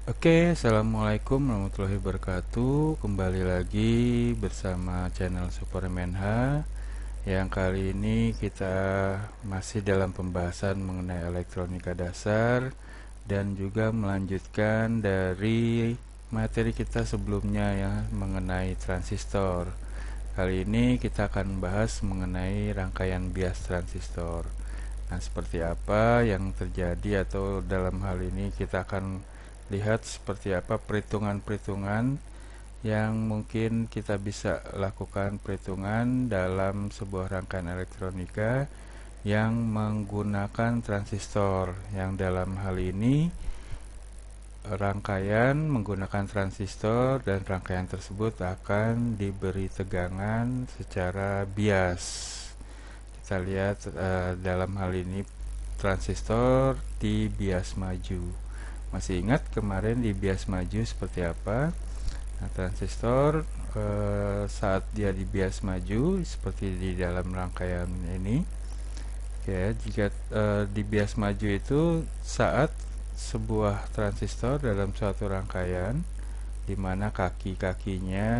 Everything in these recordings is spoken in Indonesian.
Oke, assalamualaikum warahmatullahi wabarakatuh. Kembali lagi bersama channel Superman H. Yang kali ini kita masih dalam pembahasan mengenai elektronika dasar dan juga melanjutkan dari materi kita sebelumnya ya mengenai transistor. Kali ini kita akan bahas mengenai rangkaian bias transistor. Nah, seperti apa yang terjadi atau dalam hal ini kita akan lihat seperti apa perhitungan-perhitungan yang mungkin kita bisa lakukan perhitungan dalam sebuah rangkaian elektronika yang menggunakan transistor, yang dalam hal ini rangkaian menggunakan transistor dan rangkaian tersebut akan diberi tegangan secara bias. Kita lihat dalam hal ini transistor di bias maju. Masih ingat kemarin di bias maju seperti apa? Nah, transistor saat dia di bias maju seperti di dalam rangkaian ini. Oke, jika di bias maju itu saat sebuah transistor dalam suatu rangkaian di mana kaki-kakinya,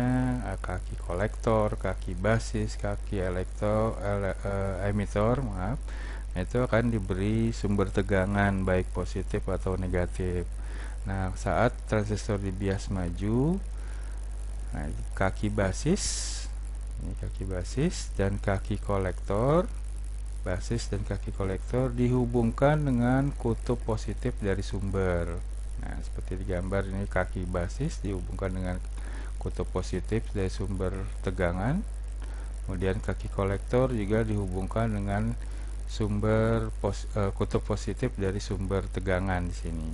kaki kolektor, kaki basis, kaki emitor, maaf, itu akan diberi sumber tegangan baik positif atau negatif. Nah, saat transistor di bias maju, nah, kaki basis, ini kaki basis dan kaki kolektor, basis dan kaki kolektor dihubungkan dengan kutub positif dari sumber. Nah, seperti digambar ini kaki basis dihubungkan dengan kutub positif dari sumber tegangan. Kemudian kaki kolektor juga dihubungkan dengan kutub positif dari sumber tegangan di sini.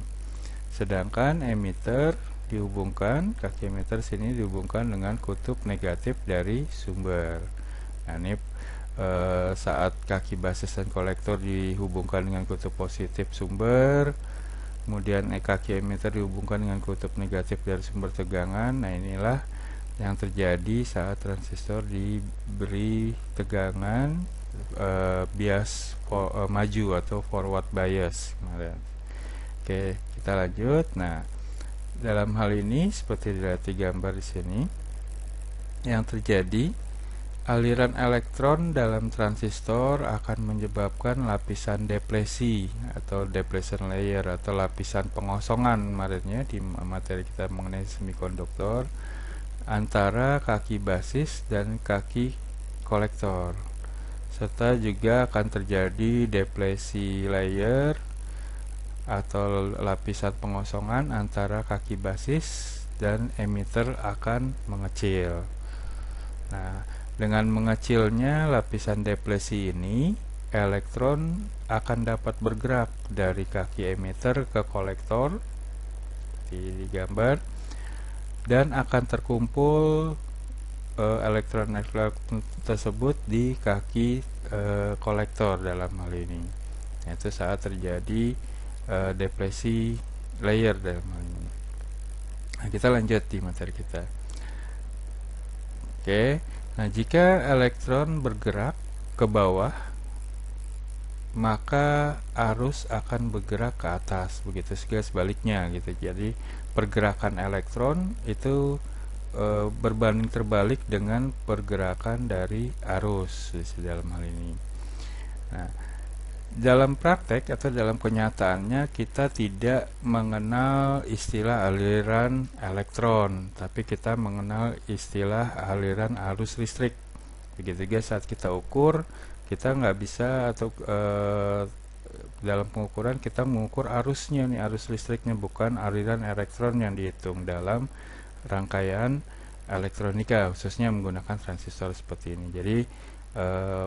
Sedangkan emitter dihubungkan, kaki emitter sini dihubungkan dengan kutub negatif dari sumber. Nah, ini saat kaki basis dan kolektor dihubungkan dengan kutub positif sumber, kemudian kaki emitter dihubungkan dengan kutub negatif dari sumber tegangan. Nah, inilah yang terjadi saat transistor diberi tegangan bias maju atau forward bias kemarin. Oke, kita lanjut. Nah, dalam hal ini seperti dilihat di gambar di sini, yang terjadi aliran elektron dalam transistor akan menyebabkan lapisan deplesi atau depletion layer atau lapisan pengosongan kemarinnya di materi kita mengenai semikonduktor antara kaki basis dan kaki kolektor, serta juga akan terjadi deplesi layer atau lapisan pengosongan antara kaki basis dan emitter akan mengecil. Nah, dengan mengecilnya lapisan deplesi ini, elektron akan dapat bergerak dari kaki emitter ke kolektor di gambar dan akan terkumpul elektron-elektron tersebut di kaki kolektor dalam hal ini. Itu saat terjadi depresi layer dalam hal ini. Nah, kita lanjut di materi kita. Oke, nah jika elektron bergerak ke bawah, maka arus akan bergerak ke atas, begitu juga sebaliknya gitu. Jadi pergerakan elektron itu berbanding terbalik dengan pergerakan dari arus di dalam hal ini. Nah, dalam praktek atau dalam kenyataannya kita tidak mengenal istilah aliran elektron, tapi kita mengenal istilah aliran arus listrik. Begitu juga saat kita ukur, kita nggak bisa atau dalam pengukuran kita mengukur arusnya nih, arus listriknya, bukan aliran elektron yang dihitung dalam rangkaian elektronika khususnya menggunakan transistor seperti ini. Jadi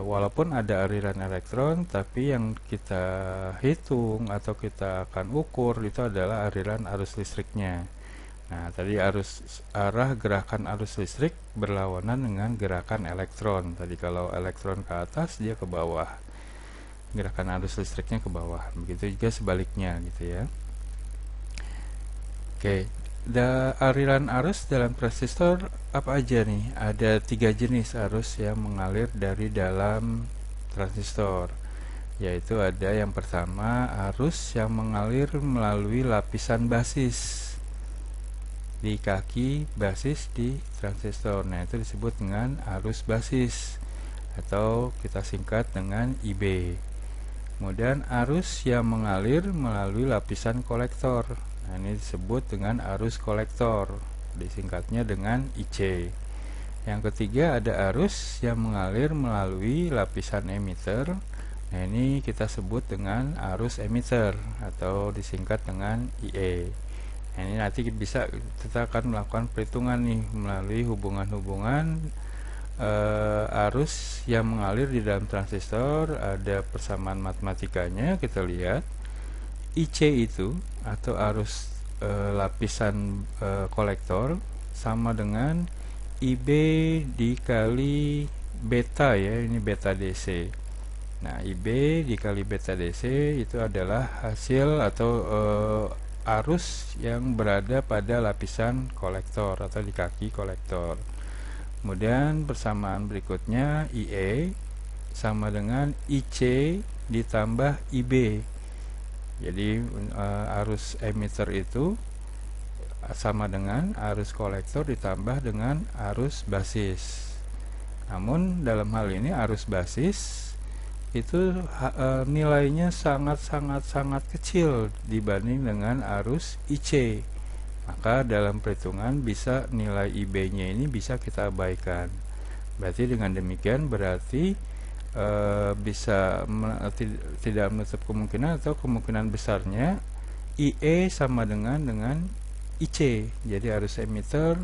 walaupun ada aliran elektron, tapi yang kita hitung atau kita akan ukur itu adalah aliran arus listriknya. Nah, tadi arah gerakan arus listrik berlawanan dengan gerakan elektron. Tadi kalau elektron ke atas, dia ke bawah. Gerakan arus listriknya ke bawah. Begitu juga sebaliknya gitu ya. Oke, aliran arus dalam transistor apa aja nih? Ada 3 jenis arus yang mengalir dari dalam transistor, yaitu ada yang pertama arus yang mengalir melalui lapisan basis. di kaki basis di transistor. Nah, itu disebut dengan arus basis atau kita singkat dengan IB. Kemudian arus yang mengalir melalui lapisan kolektor. Nah, ini disebut dengan arus kolektor, disingkatnya dengan IC. Yang ketiga ada arus yang mengalir melalui lapisan emitter. Nah, ini kita sebut dengan arus emitter atau disingkat dengan IE. Nah, ini nanti kita akan melakukan perhitungan nih melalui hubungan-hubungan arus yang mengalir di dalam transistor. Ada persamaan matematikanya, kita lihat IC itu atau arus lapisan kolektor sama dengan IB dikali beta ya, ini beta DC. Nah, IB dikali beta DC itu adalah hasil atau arus yang berada pada lapisan kolektor atau di kaki kolektor. Kemudian persamaan berikutnya IE sama dengan IC ditambah IB. Jadi arus emitter itu sama dengan arus kolektor ditambah dengan arus basis. Namun dalam hal ini arus basis itu nilainya sangat kecil dibanding dengan arus IC. Maka dalam perhitungan bisa nilai IB-nya ini bisa kita abaikan. Berarti dengan demikian berarti bisa tidak menutup kemungkinan atau kemungkinan besarnya IE sama dengan IC. Jadi arus emitter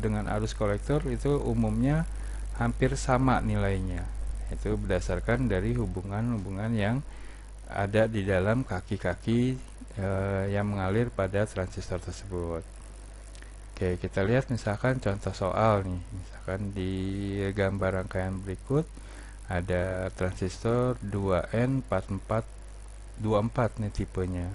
dengan arus kolektor itu umumnya hampir sama nilainya. Itu berdasarkan dari hubungan-hubungan yang ada di dalam kaki-kaki yang mengalir pada transistor tersebut. Oke, kita lihat misalkan contoh soal nih. Misalkan di gambar rangkaian berikut ada transistor 2N4424 nih tipenya.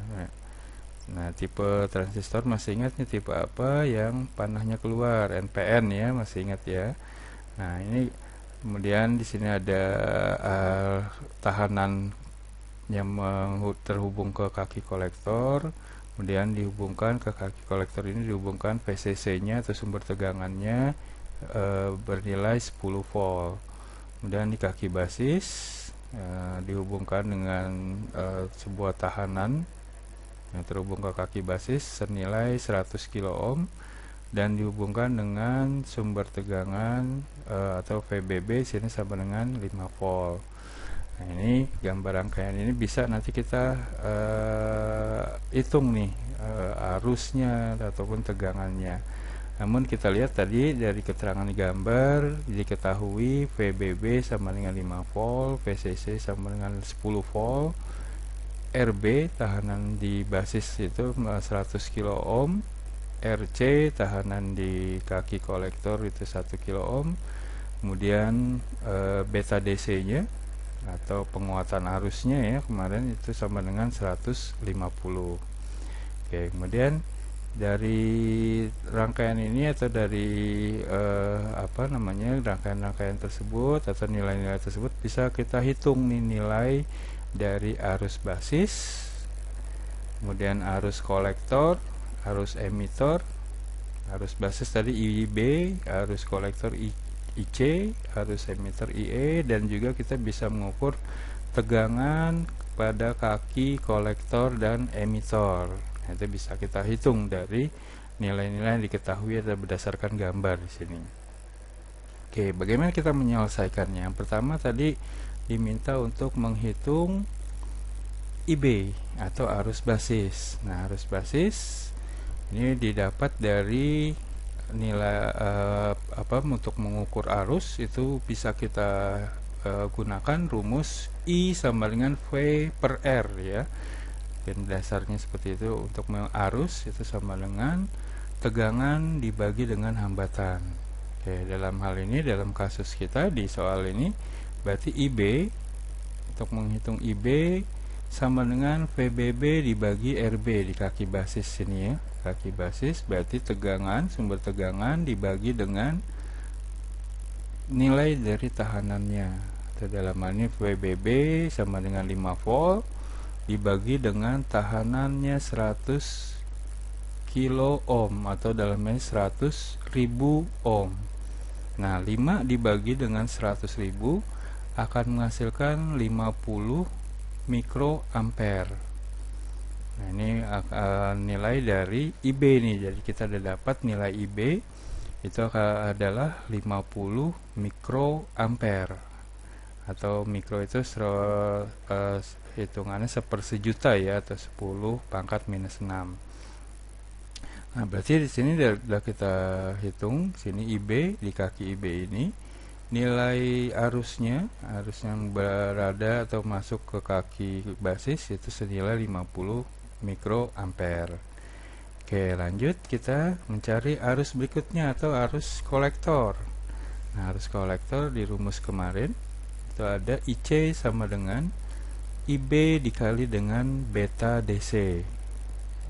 Nah, tipe transistor masih ingat nih tipe apa yang panahnya keluar, NPN ya, masih ingat ya. Nah, ini kemudian di sini ada tahanan yang terhubung ke kaki kolektor, kemudian dihubungkan ke kaki kolektor ini dihubungkan VCC-nya atau sumber tegangannya bernilai 10 volt. Kemudian di kaki basis dihubungkan dengan sebuah tahanan yang terhubung ke kaki basis senilai 100 kilo ohm dan dihubungkan dengan sumber tegangan atau VBB sini sama dengan 5 volt. Nah, ini gambar rangkaian ini bisa nanti kita hitung nih arusnya ataupun tegangannya. Namun kita lihat tadi dari keterangan di gambar diketahui VBB sama dengan 5 volt, VCC sama dengan 10 volt, RB tahanan di basis itu 100 kilo ohm, RC tahanan di kaki kolektor itu 1 kilo ohm, kemudian beta DC nya atau penguatan arusnya ya kemarin itu sama dengan 150. Oke, kemudian dari rangkaian ini atau dari rangkaian-rangkaian tersebut atau nilai-nilai tersebut bisa kita hitung nih nilai dari arus basis, kemudian arus kolektor, arus emitter, arus basis tadi IB, arus kolektor IC, arus emitter IE, dan juga kita bisa mengukur tegangan pada kaki kolektor dan emitter. Nah, itu bisa kita hitung dari nilai-nilai yang diketahui atau berdasarkan gambar di sini. Oke, bagaimana kita menyelesaikannya? Yang pertama tadi diminta untuk menghitung IB atau arus basis. Nah, arus basis ini didapat dari nilai untuk mengukur arus itu bisa kita gunakan rumus I sama dengan V per R ya. Dan dasarnya seperti itu. Untuk arus itu sama dengan tegangan dibagi dengan hambatan. Oke, dalam hal ini dalam kasus kita di soal ini berarti IB untuk menghitung IB sama dengan VBB dibagi RB di kaki basis sini ya. Kaki basis berarti tegangan, sumber tegangan dibagi dengan nilai dari tahanannya. Atau dalam hal ini VBB sama dengan 5 volt dibagi dengan tahanannya 100 kilo ohm atau dalamnya 100.000 ohm. Nah, 5 dibagi dengan 100.000 akan menghasilkan 50 mikroampere. Nah, ini nilai dari IB nih. Jadi kita sudah dapat nilai IB itu adalah 50 mikroampere. Atau mikro itu hitungannya sepersejuta ya, atau 10 pangkat minus 6. Nah, berarti di sini sudah kita hitung sini IB di kaki IB ini nilai arusnya yang berada atau masuk ke kaki basis itu senilai 50 mikroampere. Oke, lanjut kita mencari arus berikutnya atau arus kolektor. Nah, arus kolektor di rumus kemarin itu ada IC sama dengan IB dikali dengan beta DC.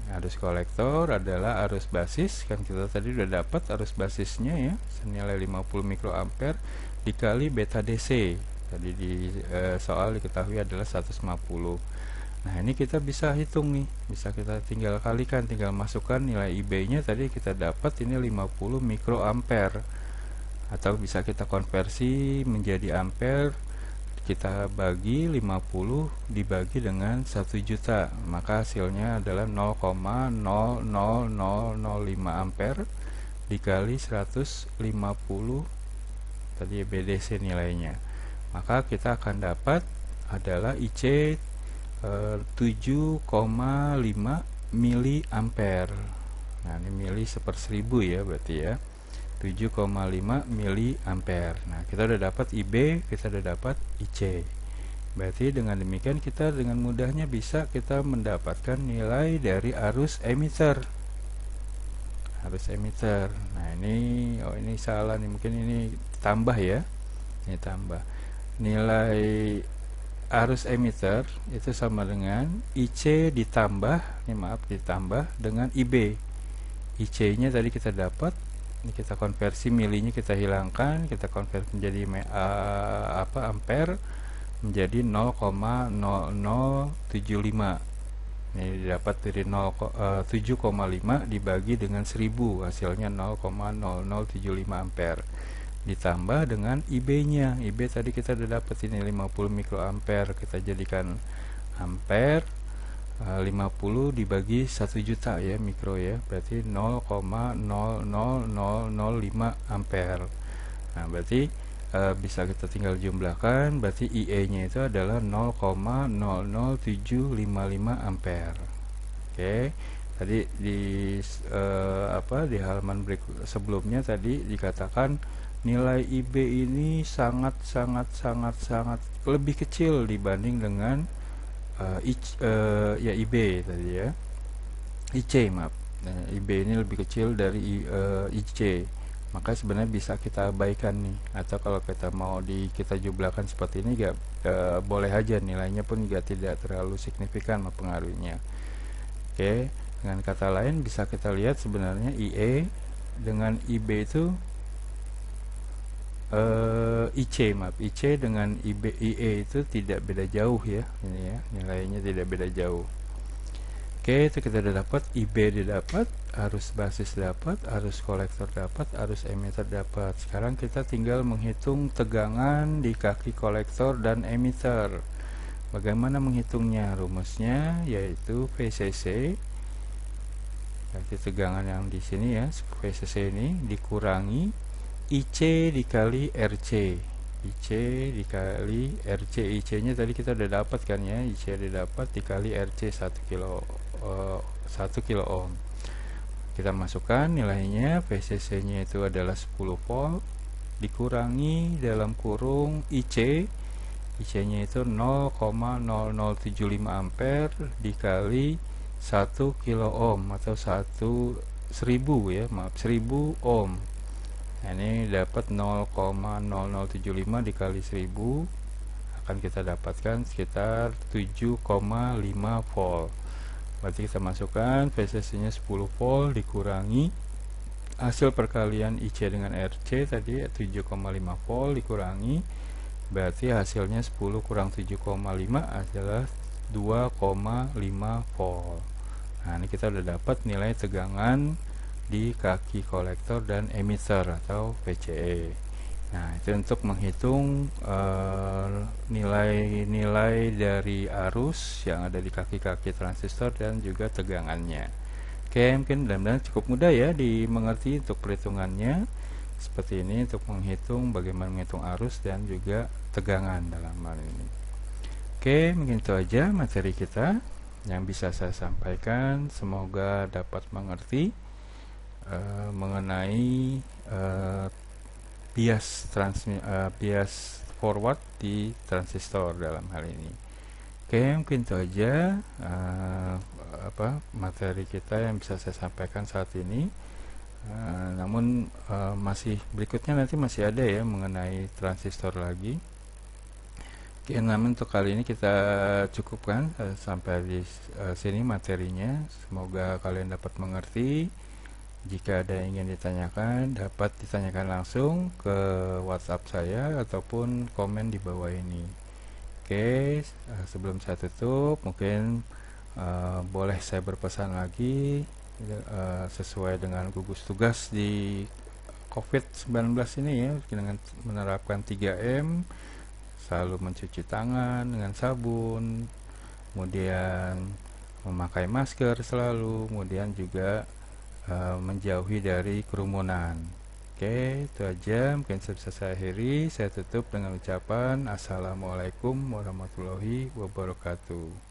Arus kolektor adalah arus basis, kan kita tadi sudah dapat arus basisnya ya, senilai 50 mikroampere dikali beta DC. Tadi di soal diketahui adalah 150. Nah, ini kita bisa hitung nih, bisa kita tinggal kalikan, tinggal masukkan nilai IB-nya tadi kita dapat ini 50 mikroampere. Atau bisa kita konversi menjadi ampere, kita bagi 50 dibagi dengan 1 juta, maka hasilnya adalah 0,00005 ampere dikali 150 tadi BDC nilainya, maka kita akan dapat adalah IC 7,5 miliampere. Nah, ini mili seper-1000 ya berarti ya, 7,5 miliampere. Nah, kita sudah dapat IB, kita sudah dapat IC. Berarti dengan demikian kita dengan mudahnya bisa kita mendapatkan nilai dari arus emitter. Arus emitter. Nah, ini salah nih, mungkin ini tambah ya. Ini tambah. Nilai arus emitter itu sama dengan IC ditambah, ditambah dengan IB. IC-nya tadi kita dapat, ini kita konversi milinya kita hilangkan, kita konversi menjadi ampere menjadi 0,0075. Ini didapat dari 7,5 dibagi dengan 1000, hasilnya 0,0075 ampere. Ditambah dengan IB-nya. IB tadi kita sudah dapat ini 50 mikroampere, kita jadikan ampere. 50 dibagi 1 juta ya, mikro ya, berarti 0,00005 ampere. Nah, berarti bisa kita tinggal jumlahkan, berarti IE-nya itu adalah 0,00755 ampere. Oke, tadi di halaman sebelumnya tadi dikatakan nilai IB ini sangat lebih kecil dibanding dengan IB tadi ya, IC maaf. Nah, IB ini lebih kecil dari IC, maka sebenarnya bisa kita abaikan nih, atau kalau kita mau kita jumlahkan seperti ini boleh aja, nilainya pun juga tidak terlalu signifikan mempengaruhinya. Oke, dengan kata lain bisa kita lihat sebenarnya IE dengan IB itu IC dengan IE itu tidak beda jauh ya, ini ya, nilainya tidak beda jauh. Oke, itu kita sudah dapat IB didapat, arus basis dapat, arus kolektor dapat, arus emitter dapat. Sekarang kita tinggal menghitung tegangan di kaki kolektor dan emitter. Bagaimana menghitungnya? Rumusnya yaitu VCC, berarti tegangan yang di sini ya, VCC ini dikurangi IC dikali RC. IC dikali RC. IC nya tadi kita udah dapat kan ya, IC didapat dikali RC 1 kilo ohm. Kita masukkan nilainya, VCC nya itu adalah 10 volt dikurangi dalam kurung IC. IC nya itu 0,0075 ampere dikali 1 kilo ohm atau 1000 ya, 1000 ohm. Nah, ini dapat 0,0075 dikali 1000, akan kita dapatkan sekitar 7,5 volt. Berarti kita masukkan VCC nya 10 volt dikurangi hasil perkalian IC dengan RC tadi 7,5 volt dikurangi, berarti hasilnya 10 kurang 7,5 adalah 2,5 volt. Nah, ini kita udah dapat nilai tegangan di kaki kolektor dan emitter atau VCE. Nah, itu untuk menghitung nilai-nilai dari arus yang ada di kaki-kaki transistor dan juga tegangannya. Oke, mungkin benar-benar cukup mudah ya dimengerti untuk perhitungannya. Seperti ini untuk menghitung bagaimana menghitung arus dan juga tegangan dalam hal ini. Oke, mungkin itu aja materi kita yang bisa saya sampaikan. Semoga dapat mengerti mengenai bias forward di transistor dalam hal ini. Oke, mungkin itu aja materi kita yang bisa saya sampaikan saat ini. Namun masih berikutnya nanti masih ada ya mengenai transistor lagi. Oke, namun untuk kali ini kita cukupkan sampai di sini materinya. Semoga kalian dapat mengerti. Jika ada yang ingin ditanyakan, dapat ditanyakan langsung ke WhatsApp saya ataupun komen di bawah ini. Oke, sebelum saya tutup, mungkin boleh saya berpesan lagi sesuai dengan gugus tugas di COVID-19 ini ya, dengan menerapkan 3M, selalu mencuci tangan dengan sabun, kemudian memakai masker selalu, kemudian juga menjauhi dari kerumunan. Oke, itu aja mungkin bisa saya akhiri. Saya tutup dengan ucapan Assalamualaikum warahmatullahi wabarakatuh.